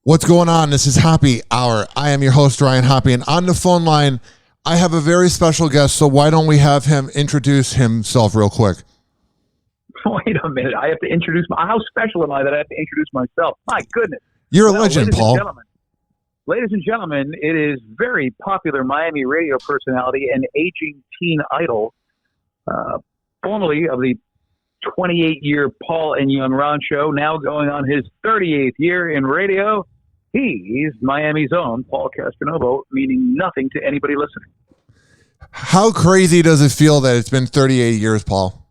What's going on? This is Hoppe Hour. I am your host, Ryan Hoppe, and on the phone line, I have a very special guest, so why don't we have him introduce himself real quick? Wait a minute. I have to introduce how special am I that I have to introduce myself? My goodness. You're a legend, Paul. Ladies and gentlemen, it is very popular Miami radio personality and aging teen idol, formerly of the 28-year Paul and Young Ron show, now going on his 38th year in radio. He's Miami's own Paul Castronovo, meaning nothing to anybody listening. How crazy does it feel that it's been 38 years, Paul?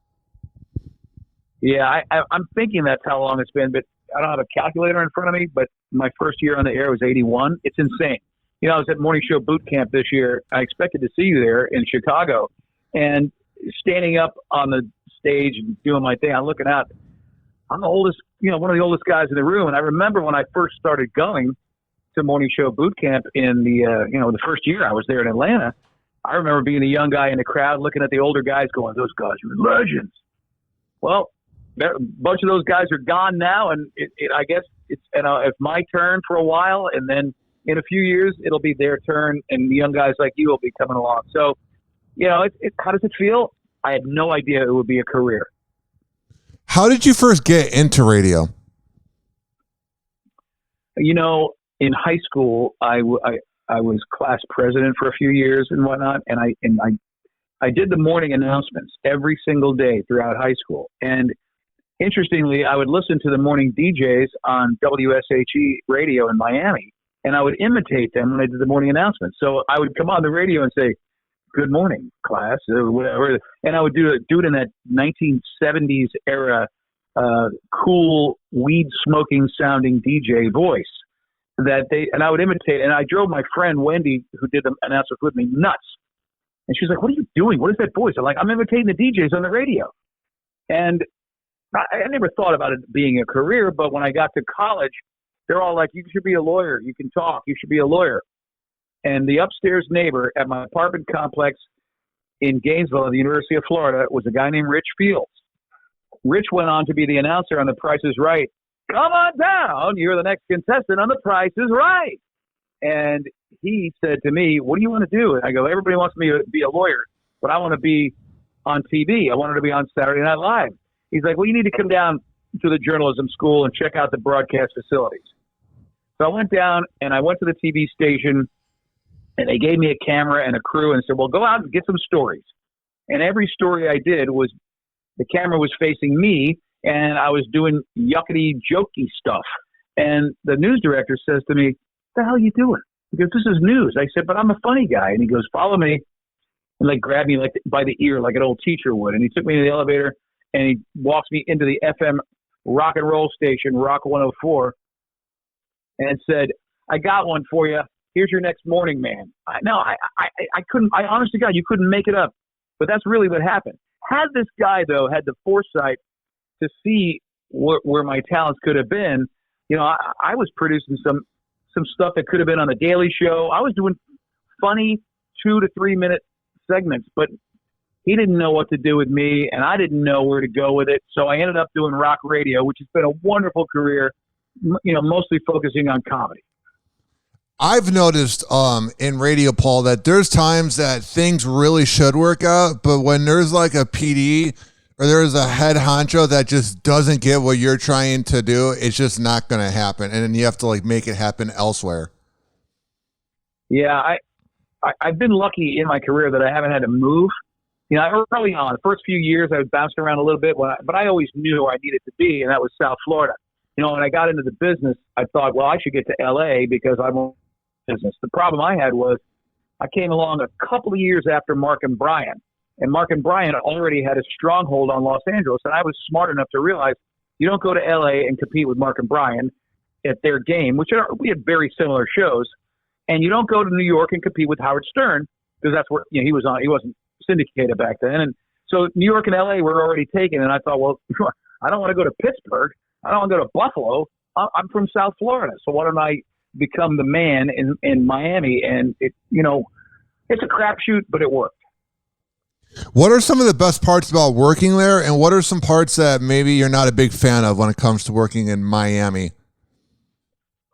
Yeah, I'm thinking that's how long it's been, but I don't have a calculator in front of me, but my first year on the air was 81. It's insane. You know, I was at Morning Show Boot Camp this year. I expected to see you there in Chicago, and standing up on the stage and doing my thing, I'm looking out. I'm the oldest, one of the oldest guys in the room. And I remember when I first started going to Morning Show Boot Camp in the first year I was there in Atlanta, I remember being a young guy in the crowd looking at the older guys going, those guys are legends. Well, a bunch of those guys are gone now. And I guess it's my turn for a while. And then in a few years, it'll be their turn. And the young guys like you will be coming along. So, how does it feel? I had no idea it would be a career. How did you first get into radio? In high school, I was class president for a few years and whatnot, and I did the morning announcements every single day throughout high school. And interestingly, I would listen to the morning DJs on WSHE radio in Miami, and I would imitate them when I did the morning announcements. So I would come on the radio and say, "Good morning, class," or whatever, and I would do it in that 1970s era, cool weed smoking sounding DJ voice and I would imitate. And I drove my friend Wendy, who did the announcements with me, nuts. And she's like, "What are you doing? What is that voice?" I'm like, "I'm imitating the DJs on the radio." And I never thought about it being a career, but when I got to college, they're all like, "You should be a lawyer. You can talk. You should be a lawyer." And the upstairs neighbor at my apartment complex in Gainesville at the University of Florida was a guy named Rich Fields. Rich went on to be the announcer on The Price is Right. "Come on down. You're the next contestant on The Price is Right." And he said to me, "What do you want to do?" And I go, "Everybody wants me to be a lawyer, but I want to be on TV. I wanted to be on Saturday Night Live." He's like, "Well, you need to come down to the journalism school and check out the broadcast facilities." So I went down and I went to the TV station. And they gave me a camera and a crew and said, "Well, go out and get some stories." And every story I did was the camera was facing me and I was doing yuckety, jokey stuff. And the news director says to me, "What the hell are you doing?" He goes, "This is news." I said, "But I'm a funny guy." And he goes, "Follow me." And grabbed me by the ear like an old teacher would. And he took me to the elevator and he walks me into the FM rock and roll station, Rock 104, and said, "I got one for you. Here's your next morning man." I couldn't, I honest to God, you couldn't make it up, but that's really what happened. Had this guy though, had the foresight to see where my talents could have been, I was producing some stuff that could have been on the Daily Show. I was doing funny 2 to 3 minute segments, but he didn't know what to do with me and I didn't know where to go with it. So I ended up doing rock radio, which has been a wonderful career, mostly focusing on comedy. I've noticed in radio, Paul, that there's times that things really should work out, but when there's like a PD or there's a head honcho that just doesn't get what you're trying to do, it's just not going to happen. And then you have to make it happen elsewhere. Yeah, I've been lucky in my career that I haven't had to move. Early on, the first few years, I was bouncing around a little bit, but I always knew where I needed to be, and that was South Florida. When I got into the business, I thought, well, I should get to L.A. because I'm business. The problem I had was I came along a couple of years after Mark and Brian, and Mark and Brian already had a stronghold on Los Angeles, and I was smart enough to realize you don't go to LA and compete with Mark and Brian at their game, we had very similar shows, and you don't go to New York and compete with Howard Stern because that's where he was on. He wasn't syndicated back then, and so New York and LA were already taken, and I thought, well, I don't want to go to Pittsburgh, I don't want to go to Buffalo. I'm from South Florida, so why don't I become the man in Miami? And it's a crapshoot, but it worked. What are some of the best parts about working there, and what are some parts that maybe you're not a big fan of when it comes to working in Miami?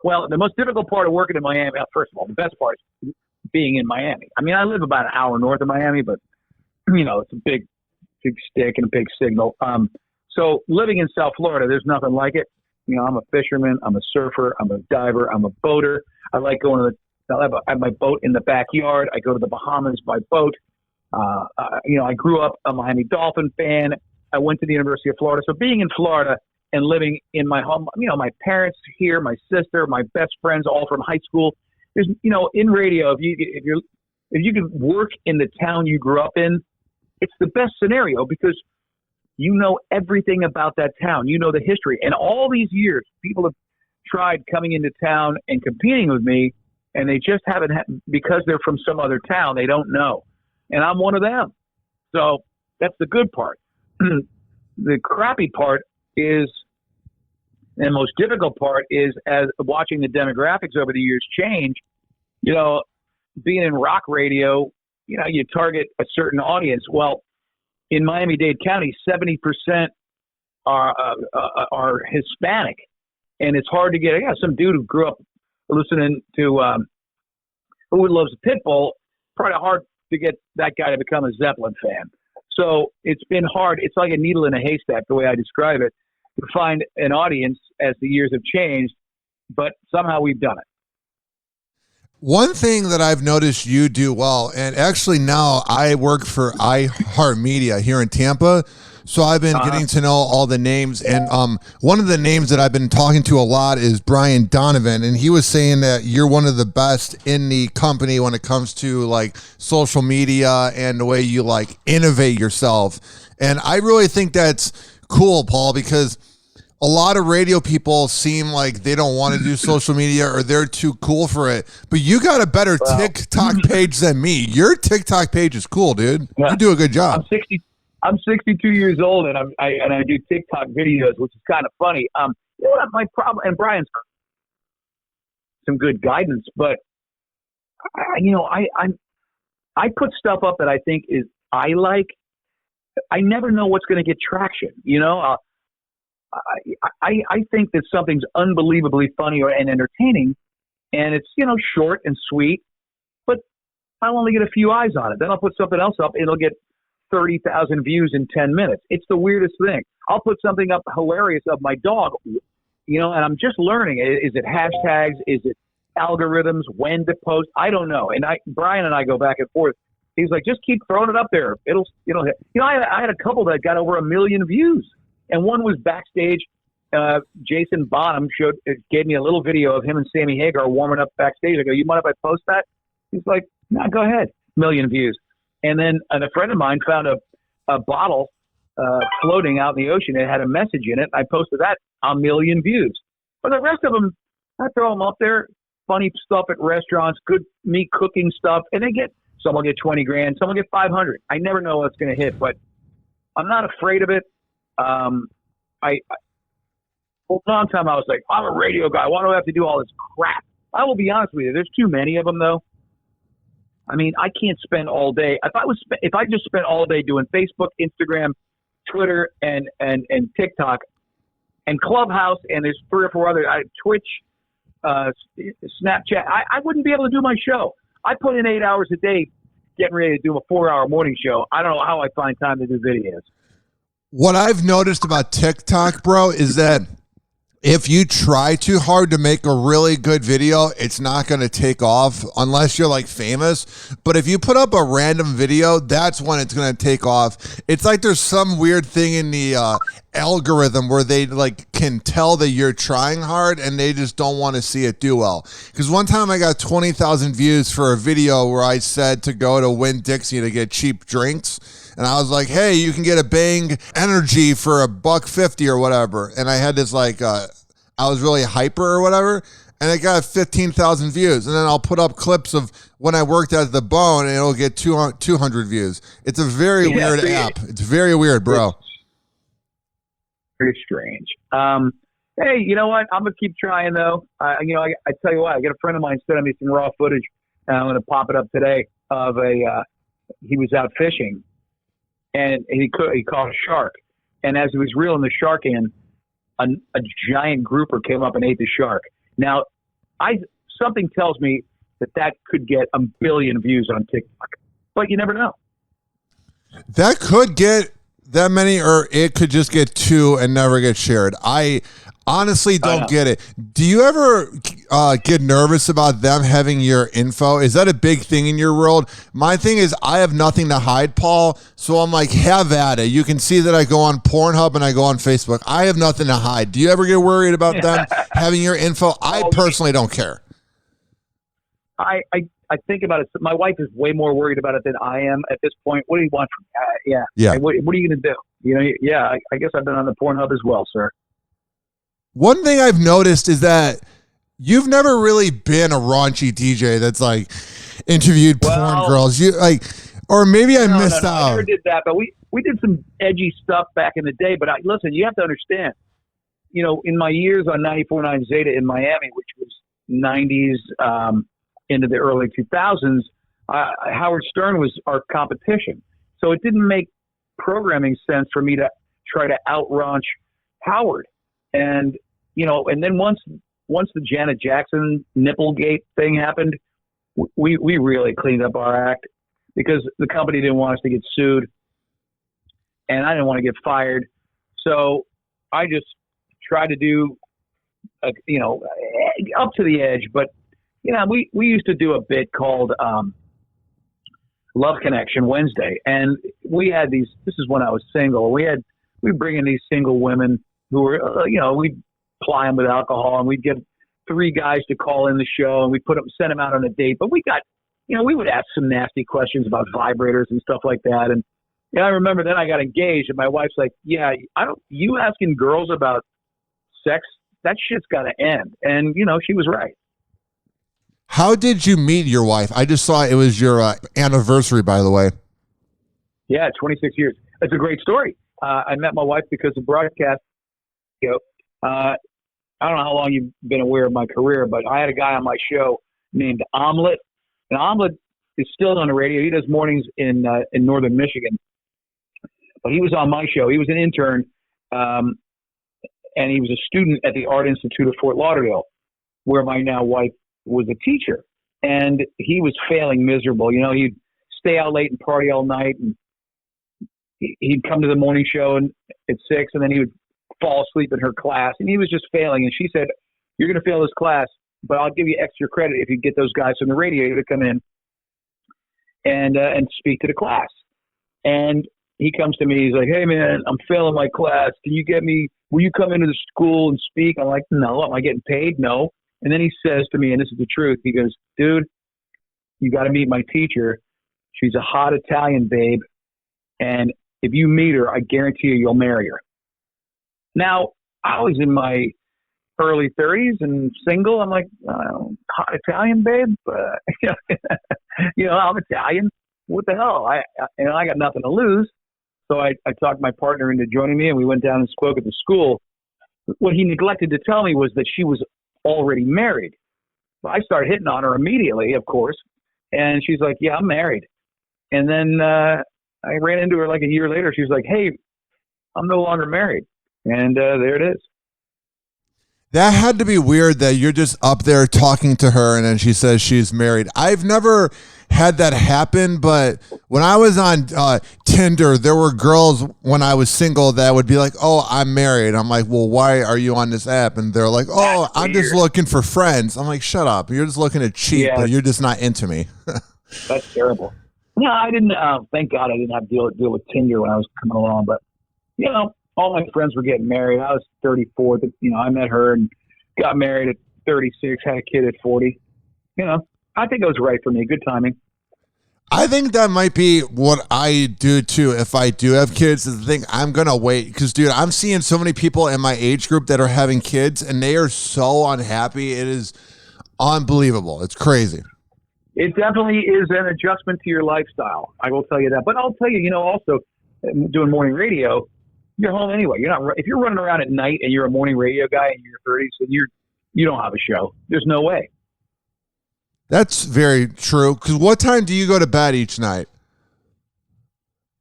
Well, the most difficult part of working in Miami, first of all, the best part is being in Miami. I mean, I live about an hour north of Miami, but, it's a big stick and a big signal. So living in South Florida, there's nothing like it. I'm a fisherman, I'm a surfer, I'm a diver, I'm a boater. I like going I have my boat in the backyard. I go to the Bahamas by boat. I grew up a Miami Dolphin fan. I went to the University of Florida. So being in Florida and living in my home, my parents here, my sister, my best friends, all from high school. There's, in radio, if you can work in the town you grew up in, it's the best scenario because you know everything about that town. You know the history. And all these years, people have tried coming into town and competing with me, and they just haven't because they're from some other town. They don't know. And I'm one of them. So that's the good part. The crappy part is, and the most difficult part is, as watching the demographics over the years change, being in rock radio, you target a certain audience. Well, in Miami-Dade County, 70% are Hispanic, and it's hard to get. I got some dude who grew up listening to who loves Pitbull. Probably hard to get that guy to become a Zeppelin fan. So it's been hard. It's like a needle in a haystack, the way I describe it, to find an audience as the years have changed. But somehow we've done it. One thing that I've noticed you do well, and actually now I work for iHeartMedia here in Tampa, so I've been getting to know all the names, and one of the names that I've been talking to a lot is Brian Donovan, and he was saying that you're one of the best in the company when it comes to like social media and the way you like innovate yourself. And I really think that's cool, Paul, because a lot of radio people seem like they don't want to do social media or they're too cool for it. But you got a better TikTok page than me. Your TikTok page is cool, dude. Yeah. You do a good job. I'm 62 years old and I do TikTok videos, which is kind of funny. What my problem, and Brian's some good guidance, but I put stuff up that I think is I like. I never know what's going to get traction. I think that something's unbelievably funny and entertaining, and it's, short and sweet, but I'll only get a few eyes on it. Then I'll put something else up, it'll get 30,000 views in 10 minutes. It's the weirdest thing. I'll put something up hilarious of my dog, and I'm just learning. Is it hashtags? Is it algorithms? When to post? I don't know. And Brian and I go back and forth. He's like, just keep throwing it up there. It'll, I had a couple that got over 1 million views. And one was backstage. Jason Bonham gave me a little video of him and Sammy Hagar warming up backstage. I go, you mind if I post that? He's like, no, go ahead. 1 million views. And then a friend of mine found a bottle floating out in the ocean. It had a message in it. I posted that, 1 million views. But the rest of them, I throw them up there. Funny stuff at restaurants, good me cooking stuff. And some will get 20 grand, some will get 500. I never know what's going to hit, but I'm not afraid of it. For a long time I was like, I'm a radio guy. Why do I have to do all this crap? I will be honest with you. There's too many of them, though. I mean, I can't spend all day. If I just spent all day doing Facebook, Instagram, Twitter, and TikTok, and Clubhouse, and there's 3 or 4 other Twitch, Snapchat, I wouldn't be able to do my show. I put in 8 hours a day getting ready to do a 4-hour morning show. I don't know how I find time to do videos. What I've noticed about TikTok, bro, is that if you try too hard to make a really good video, it's not going to take off unless you're like famous. But if you put up a random video, that's when it's going to take off. It's like there's some weird thing in the algorithm where they like can tell that you're trying hard and they just don't want to see it do well. Because one time I got 20,000 views for a video where I said to go to Winn-Dixie to get cheap drinks. And I was like, hey, you can get a Bang Energy for $1.50 or whatever. And I had this like, I was really hyper or whatever. And it got 15,000 views. And then I'll put up clips of when I worked at the Bone and it'll get 200 views. It's a very weird app. It's very weird, bro. Very strange. Hey, you know what? I'm going to keep trying though. I tell you what, I got a friend of mine sending me some raw footage and I'm going to pop it up today of he was out fishing. And he caught a shark. And as he was reeling the shark in, a giant grouper came up and ate the shark. Now, something tells me that could get a billion views on TikTok, but you never know. That could get that many, or it could just get 2 and never get shared. I honestly don't get it. Do you ever get nervous about them having your info? Is that a big thing in your world? My thing is I have nothing to hide, Paul, so I'm like, have at it. You can see that I go on Pornhub and I go on Facebook. I have nothing to hide. Do you ever get worried about them having your info? I personally don't care. I think about it. My wife is way more worried about it than I am at this point. What do you want from me? Yeah. Hey, what are you going to do? You know, I guess I've been on the Pornhub as well, sir. One thing I've noticed is that you've never really been a raunchy DJ that's like interviewed porn girls. You like, or maybe I missed out. I never did that, but we did some edgy stuff back in the day. But listen, you have to understand, you know, in my years on 94.9 Zeta in Miami, which was 90s into the early 2000s, Howard Stern was our competition. So it didn't make programming sense for me to try to out-raunch Howard. And, you know, and then once the Janet Jackson Nipplegate thing happened, we really cleaned up our act because the company didn't want us to get sued and I didn't want to get fired. So I just tried to do, you know, up to the edge. But, you know, we used to do a bit called Love Connection Wednesday. And we had this is when I was single. We bring in these single women who were, you know, we'd ply them with alcohol and we'd get 3 guys to call in the show and we'd send them out on a date. But we got, you know, we would ask some nasty questions about vibrators and stuff like that. And yeah, I remember then I got engaged and my wife's like, yeah, you asking girls about sex, that shit's got to end. And, you know, she was right. How did you meet your wife? I just saw it was your anniversary, by the way. Yeah, 26 years. It's a great story. I met my wife because of broadcast. I don't know how long you've been aware of my career, but I had a guy on my show named Omelet. And Omelet is still on the radio. He does mornings in northern Michigan. But he was on my show. He was an intern, and he was a student at the Art Institute of Fort Lauderdale, where my now wife was a teacher. And he was failing miserable. You know, he'd stay out late and party all night, and he'd come to the morning show at 6, and then he would fall asleep in her class, and he was just failing. And she said, you're going to fail this class, but I'll give you extra credit if you get those guys from the radio to come in and speak to the class. And he comes to me, he's like, hey man, I'm failing my class. Will you come into the school and speak? I'm like, no. Am I getting paid? No. And then he says to me, and this is the truth, he goes, dude, you got to meet my teacher. She's a hot Italian babe. And if you meet her, I guarantee you'll marry her. Now, I was in my early 30s and single. I'm like, hot Italian babe? You know, I'm Italian. What the hell? I got nothing to lose. So I talked my partner into joining me, and we went down and spoke at the school. What he neglected to tell me was that she was already married. So I started hitting on her immediately, of course. And she's like, yeah, I'm married. And then I ran into her like a year later. She was like, hey, I'm no longer married. And there it is. That had to be weird that you're just up there talking to her and then she says she's married. I've never had that happen, but when I was on Tinder, there were girls when I was single that would be like, oh, I'm married. I'm like, well, why are you on this app? And they're like, oh, I'm just looking for friends. I'm like, shut up. You're just looking to cheat, but you're just not into me. That's terrible. No, I didn't. Thank God I didn't have to deal with Tinder when I was coming along. But, you know, all my friends were getting married. I was 34. You know, I met her and got married at 36, had a kid at 40. You know, I think it was right for me. Good timing. I think that might be what I do too. If I do have kids, is the thing I'm going to wait. Because, dude, I'm seeing so many people in my age group that are having kids and they are so unhappy. It is unbelievable. It's crazy. It definitely is an adjustment to your lifestyle. I will tell you that. But I'll tell you, you know, also doing morning radio, you're home anyway. You're not. If you're running around at night and you're a morning radio guy in your 30s, then you don't have a show. There's no way. That's very true. Because what time do you go to bed each night?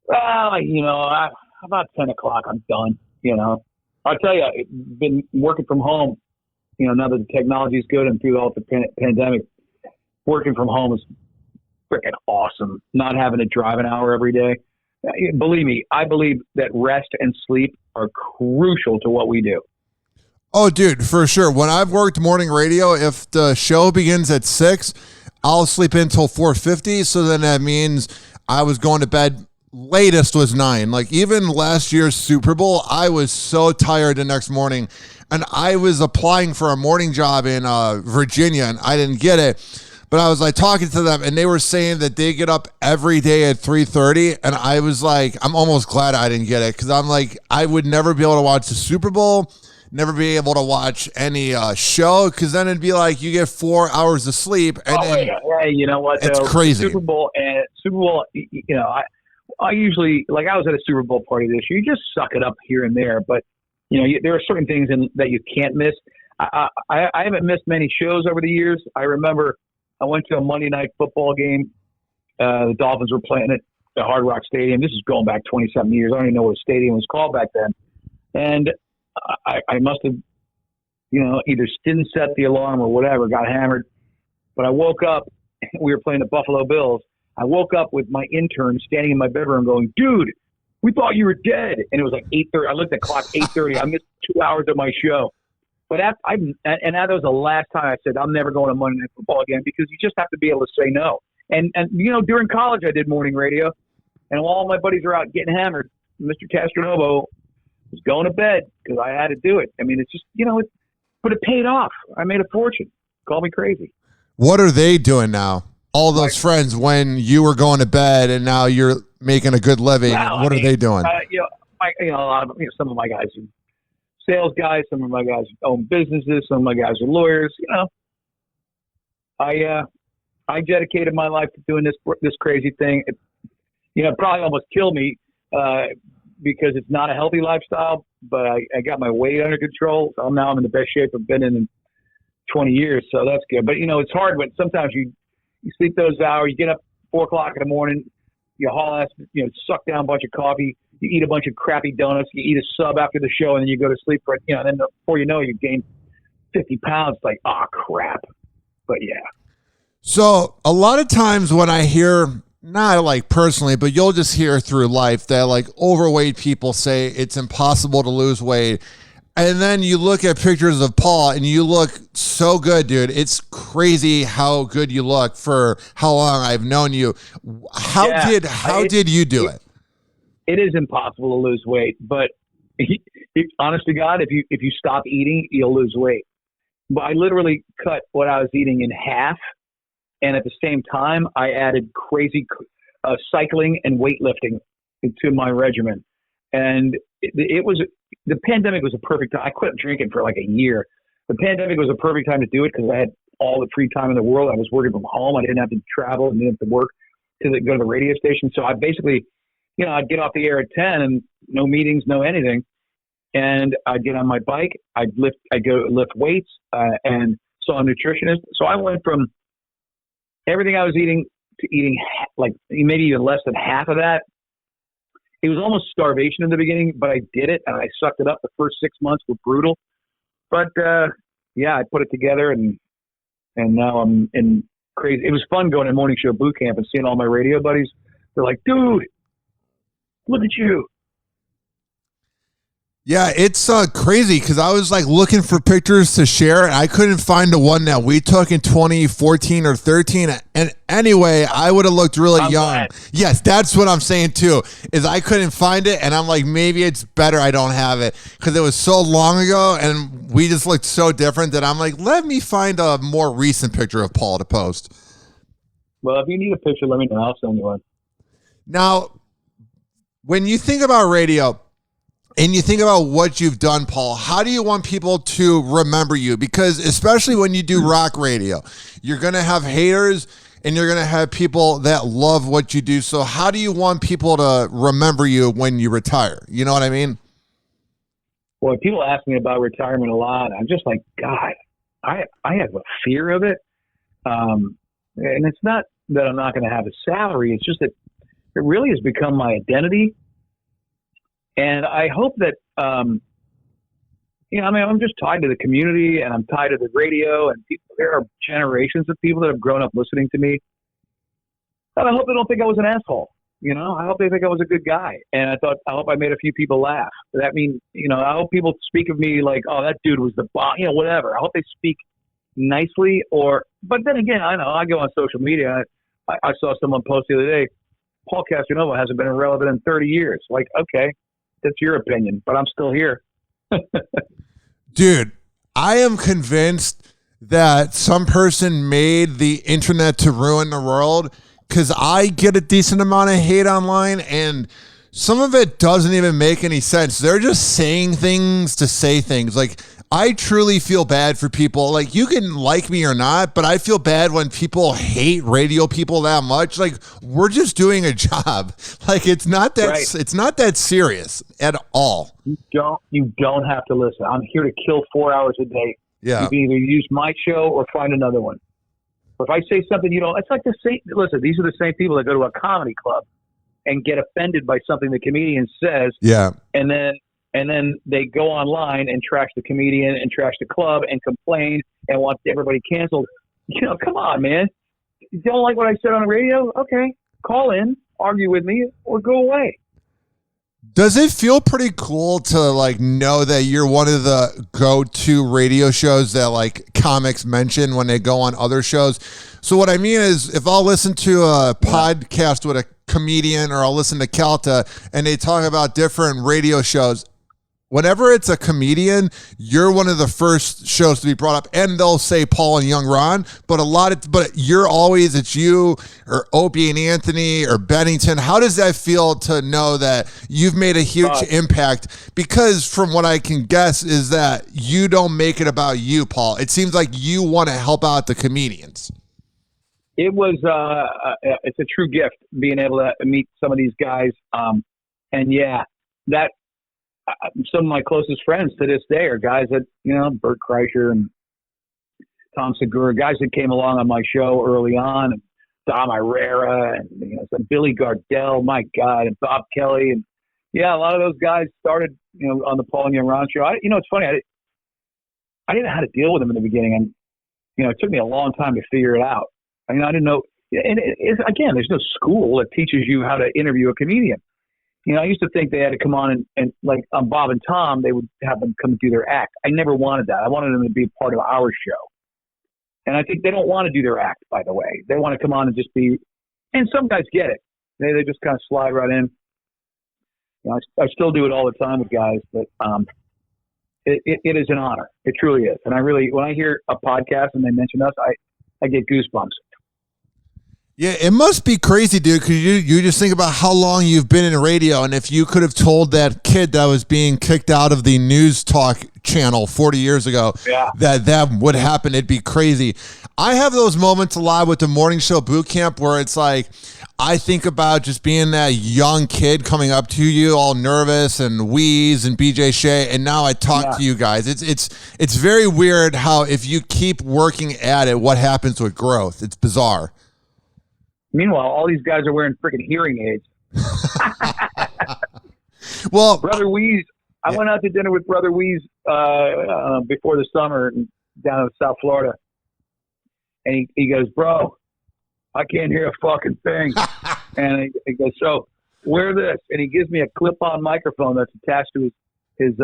You know, about 10 o'clock, I'm done. You know, I'll tell you, I've been working from home now that the technology is good and through all the pandemic, working from home is freaking awesome. Not having to drive an hour every day. Believe me, I believe that rest and sleep are crucial to what we do. Oh, dude, for sure. When I've worked morning radio, if the show begins at 6, I'll sleep until 4:50. So then that means I was going to bed. Latest was 9. Like even last year's Super Bowl, I was so tired the next morning, and I was applying for a morning job in Virginia, and I didn't get it. But I was like talking to them, and they were saying that they get up every day at 3:30, and I was like, I'm almost glad I didn't get it, because I'm like, I would never be able to watch the Super Bowl, never be able to watch any show, because then it'd be like you get 4 hours of sleep, and hey, you know what? It's though? crazy. Super Bowl, I usually, like I was at a Super Bowl party this year. You just suck it up here and there, but there are certain things that you can't miss. I haven't missed many shows over the years. I remember I went to a Monday Night Football game. The Dolphins were playing at the Hard Rock Stadium. This is going back 27 years. I don't even know what the stadium was called back then. And I must have, either didn't set the alarm or whatever, got hammered. But I woke up. We were playing the Buffalo Bills. I woke up with my intern standing in my bedroom going, dude, we thought you were dead. And it was like 8:30. I looked at the clock, 8:30. I missed 2 hours of my show. But that was the last time I said, I'm never going to Monday Night Football again, because you just have to be able to say no. And during college, I did morning radio. And while all my buddies were out getting hammered, Mr. Castronovo was going to bed because I had to do it. I mean, it's just, but it paid off. I made a fortune. Call me crazy. What are they doing now? All those friends when you were going to bed and now you're making a good living. What are they doing? A lot of some of my guys are sales guys. Some of my guys own businesses. Some of my guys are lawyers. I dedicated my life to doing this crazy thing. It probably almost killed me because it's not a healthy lifestyle. But I got my weight under control. So now I'm in the best shape I've been in 20 years. So that's good. But it's hard when sometimes you sleep those hours. You get up 4 o'clock in the morning. You haul ass, suck down a bunch of coffee. You eat a bunch of crappy donuts. You eat a sub after the show, and then you go to sleep for and then before you know, you gain 50 pounds. Like, oh crap. But yeah. So a lot of times when I hear, not like personally, but you'll just hear through life that like overweight people say it's impossible to lose weight. And then you look at pictures of Paul and you look so good, dude. It's crazy how good you look for how long I've known you. How did you do it? It is impossible to lose weight, but honest to God, if you stop eating, you'll lose weight. But I literally cut what I was eating in half, and at the same time, I added crazy cycling and weightlifting into my regimen. And the pandemic was a perfect time. I quit drinking for like a year. The pandemic was a perfect time to do it because I had all the free time in the world. I was working from home. I didn't have to travel and didn't have to work to go to the radio station. So I basically, I'd get off the air at 10 and no meetings, no anything. And I'd get on my bike. I'd go lift weights and saw a nutritionist. So I went from everything I was eating to eating like maybe even less than half of that. It was almost starvation in the beginning, but I did it and I sucked it up. The first 6 months were brutal, but I put it together and now I'm in crazy. It was fun going to morning show boot camp and seeing all my radio buddies. They're like, dude, look at you. Yeah, it's crazy because I was like looking for pictures to share and I couldn't find the one that we took in 2014 or 13. And anyway, I would have looked really young. Glad. Yes, that's what I'm saying too, is I couldn't find it. And I'm like, maybe it's better I don't have it because it was so long ago and we just looked so different that I'm like, let me find a more recent picture of Paul to post. Well, if you need a picture, let me know. I'll send you one. Now, when you think about radio, and you think about what you've done, Paul, how do you want people to remember you? Because especially when you do rock radio, you're going to have haters and you're going to have people that love what you do. So how do you want people to remember you when you retire? You know what I mean? Well, people ask me about retirement a lot. I'm just like, God, I have a fear of it. And it's not that I'm not going to have a salary. It's just that it really has become my identity. And I hope that, I mean, I'm just tied to the community, and I'm tied to the radio, and there are generations of people that have grown up listening to me. And I hope they don't think I was an asshole. I hope they think I was a good guy. And I hope I made a few people laugh. That means, I hope people speak of me like, oh, that dude was the bomb, whatever. I hope they speak nicely but then again, I know I go on social media. I saw someone post the other day, Paul Castronovo hasn't been irrelevant in 30 years. Like, okay, that's your opinion, but I'm still here. Dude, I am convinced that some person made the internet to ruin the world, because I get a decent amount of hate online, and some of it doesn't even make any sense. They're just saying things to say things. Like, I truly feel bad for people. Like, you can like me or not, but I feel bad when people hate radio people that much. Like, we're just doing a job. Like, it's not that right. It's not that serious at all. You don't have to listen. I'm here to kill 4 hours a day. Yeah. You can either use my show or find another one. If I say something you don't, it's like the same. Listen, these are the same people that go to a comedy club and get offended by something the comedian says. Yeah. And then they go online and trash the comedian and trash the club and complain and want everybody canceled. Come on, man. You don't like what I said on the radio? Okay, call in, argue with me, or go away. Does it feel pretty cool to know that you're one of the go-to radio shows that comics mention when they go on other shows? So what I mean is, if I'll listen to a podcast with a comedian, or I'll listen to Calta and they talk about different radio shows, whenever it's a comedian, you're one of the first shows to be brought up, and they'll say Paul and Young Ron, but you're always, it's you or Opie and Anthony or Bennington. How does that feel to know that you've made a huge impact? Because from what I can guess is that you don't make it about you, Paul. It seems like you want to help out the comedians. It was, it's a true gift being able to meet some of these guys. And yeah, that, some of my closest friends to this day are guys that, Bert Kreischer and Tom Segura, guys that came along on my show early on, and Dom Irrera and some Billy Gardell, my God, and Bob Kelly. And yeah, a lot of those guys started, on the Paul and Young Ron show. It's funny. I didn't know how to deal with them in the beginning. And, it took me a long time to figure it out. I didn't know. And again, there's no school that teaches you how to interview a comedian. I used to think they had to come on and like on Bob and Tom, they would have them come do their act. I never wanted that. I wanted them to be a part of our show. And I think they don't want to do their act, by the way. They want to come on and just be, and some guys get it. They just kind of slide right in. I still do it all the time with guys, but it is an honor. It truly is. And when I hear a podcast and they mention us, I get goosebumps. Yeah, it must be crazy, dude, because you just think about how long you've been in radio, and if you could have told that kid that was being kicked out of the news talk channel 40 years ago that would happen, it'd be crazy. I have those moments a lot with the morning show boot camp where it's like, I think about just being that young kid coming up to you all nervous and wheeze and BJ Shea, and now I talk to you guys. It's very weird how if you keep working at it, what happens with growth. It's bizarre. Meanwhile, all these guys are wearing freaking hearing aids. Well, Brother Weeze, I went out to dinner with Brother Weeze before the summer down in South Florida. And he goes, bro, I can't hear a fucking thing. And he goes, so wear this. And he gives me a clip-on microphone that's attached to his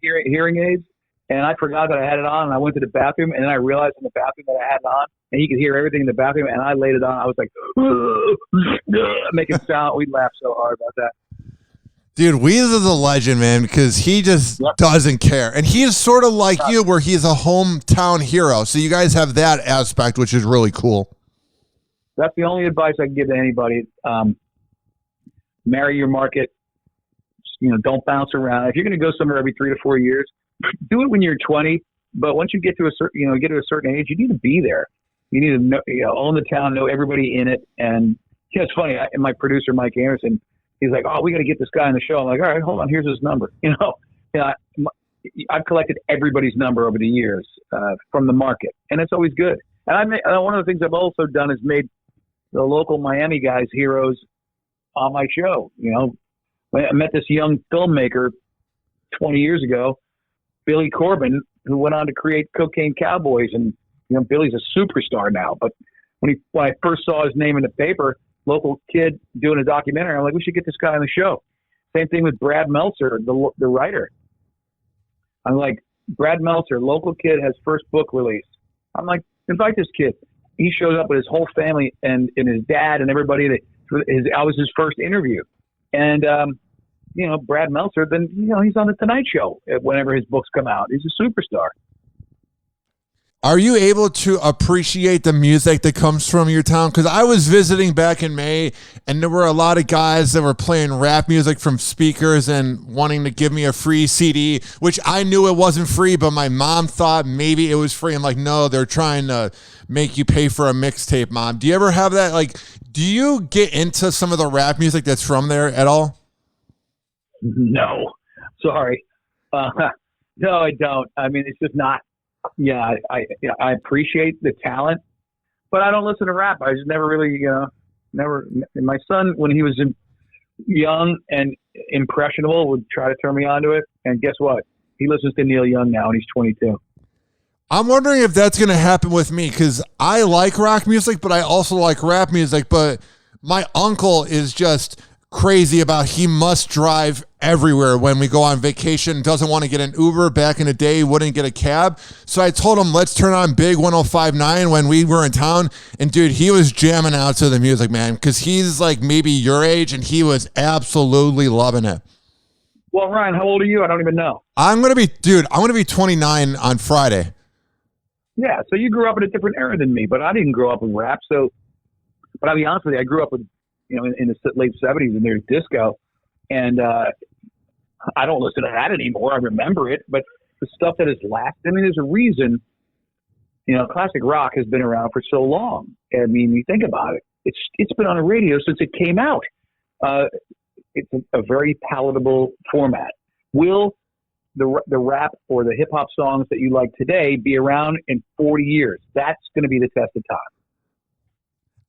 hearing aids. And I forgot that I had it on, and I went to the bathroom, and then I realized in the bathroom that I had it on, and he could hear everything in the bathroom, and I laid it on. I was like, making sound. We laughed so hard about that. Dude, Weeze is a legend, man, because he just doesn't care. And he's sort of like you, where he's a hometown hero. So you guys have that aspect, which is really cool. That's the only advice I can give to anybody. Marry your market. Don't bounce around. If you're going to go somewhere every 3 to 4 years, do it when you're 20. But once you get to a certain age, you need to be there. You need to know, own the town, know everybody in it. And it's funny. My producer, Mike Anderson, he's like, "Oh, we got to get this guy on the show." I'm like, "All right, hold on. Here's his number." I've collected everybody's number over the years from the market, and it's always good. And one of the things I've also done is made the local Miami guys heroes on my show. I met this young filmmaker 20 years ago Billy Corbin, who went on to create Cocaine Cowboys, and Billy's a superstar now. But when I first saw his name in the paper, local kid doing a documentary, I'm like, we should get this guy on the show. Same thing with Brad Meltzer, the writer. I'm like, Brad Meltzer, local kid, has first book released. I'm like, invite this kid. He shows up with his whole family and his dad and everybody. I was his first interview. And, Brad Meltzer, then, he's on the Tonight Show whenever his books come out. He's a superstar. Are you able to appreciate the music that comes from your town? Because I was visiting back in May, and there were a lot of guys that were playing rap music from speakers and wanting to give me a free CD, which I knew it wasn't free, but my mom thought maybe it was free. I'm like, no, they're trying to make you pay for a mixtape, Mom. Do you ever have that? Like, do you get into some of the rap music that's from there at all? No, sorry. No, I don't. I mean, it's just not. Yeah, I appreciate the talent, but I don't listen to rap. I just never really, never. And my son, when he was young and impressionable, would try to turn me on to it. And guess what? He listens to Neil Young now, and he's 22. I'm wondering if that's going to happen with me, because I like rock music, but I also like rap music. But my uncle is just crazy about he must drive everywhere when we go on vacation, doesn't want to get an Uber. Back in the day, he wouldn't get a cab. So I told him, let's turn on Big 105.9 when we were in town. And dude, he was jamming out to the music, man, because he's like maybe your age, and he was absolutely loving it. Well, Ryan, how old are you? I don't even know. I'm going to be 29 on Friday. Yeah, so you grew up in a different era than me, but I didn't grow up with rap. So, but I'll be honest with you, I grew up with, in the late 70s, and there's disco, and I don't listen to that anymore. I remember it, but the stuff that has lasted, I mean, there's a reason, classic rock has been around for so long. I mean, you think about it, it's been on the radio since it came out. It's a very palatable format. Will the rap or the hip hop songs that you like today be around in 40 years? That's going to be the test of time.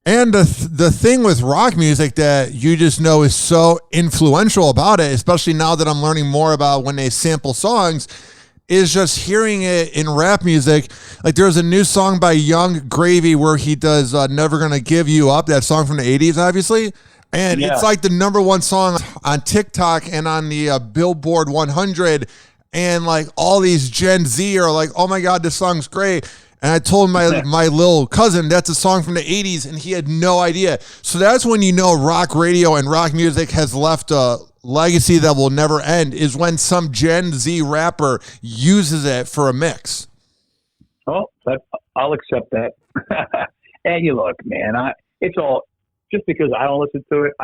And the thing with rock music that you just know is so influential about it, especially now that I'm learning more about when they sample songs, is just hearing it in rap music. Like there's a new song by Young Gravy where he does Never Gonna Give You Up, that song from the 80s, obviously. And It's like the #1 song on TikTok and on the Billboard 100. And like all these Gen Z are like, oh my God, this song's great. And I told my little cousin that's a song from the 80s, and he had no idea. So that's when you know rock radio and rock music has left a legacy that will never end, is when some Gen Z rapper uses it for a mix. Oh, I'll accept that. And you look, man, it's all just because I don't listen to it.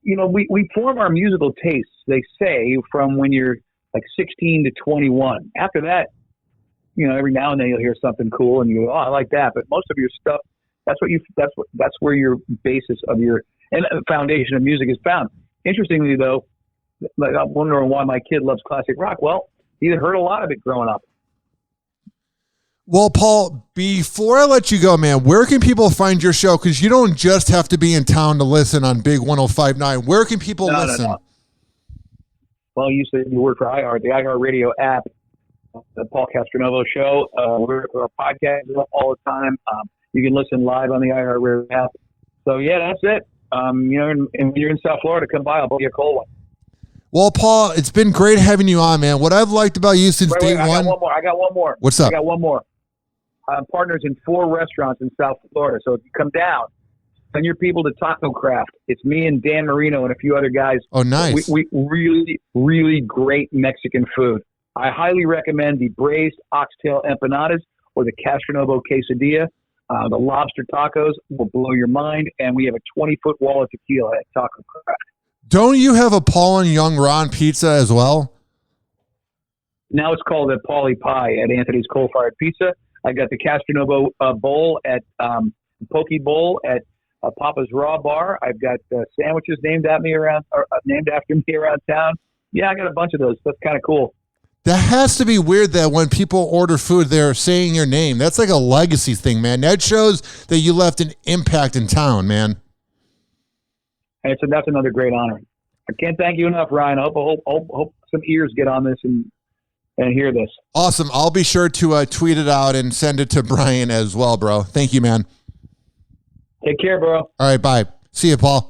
We form our musical tastes, they say, from when you're like 16 to 21. After that, every now and then you'll hear something cool and you go, oh, I like that. But most of your stuff, that's where your basis of and foundation of music is found. Interestingly, though, like I'm wondering why my kid loves classic rock. Well, he heard a lot of it growing up. Well, Paul, before I let you go, man, where can people find your show? Because you don't just have to be in town to listen on Big 105.9. Where can people listen? No. Well, you said you work for iHeart, the iHeart Radio app. The Paul Castronovo Show. Our podcast is up all the time. You can listen live on the iHeartRadio app. So yeah, that's it. And you're in South Florida, come by. I'll buy you a cold one. Well, Paul, it's been great having you on, man. What I've liked about you since day one. I got one more. What's up? I got one more. I'm partners in 4 restaurants in South Florida. So if you come down, send your people to Taco Craft. It's me and Dan Marino and a few other guys. Oh, nice. We really, really great Mexican food. I highly recommend the braised oxtail empanadas or the Castronovo quesadilla. The lobster tacos will blow your mind, and we have a 20-foot wall of tequila at Taco Craft. Don't you have a Paul and Young Ron pizza as well? Now it's called a Paulie Pie at Anthony's Coal Fired Pizza. I got the Castronovo bowl at Poke Bowl at Papa's Raw Bar. I've got sandwiches named after me around town. Yeah, I got a bunch of those. That's kind of cool. That has to be weird that when people order food, they're saying your name. That's like a legacy thing, man. That shows that you left an impact in town, man. And that's another great honor. I can't thank you enough, Ryan. I hope some ears get on this and hear this. Awesome. I'll be sure to tweet it out and send it to Brian as well, bro. Thank you, man. Take care, bro. All right, bye. See you, Paul.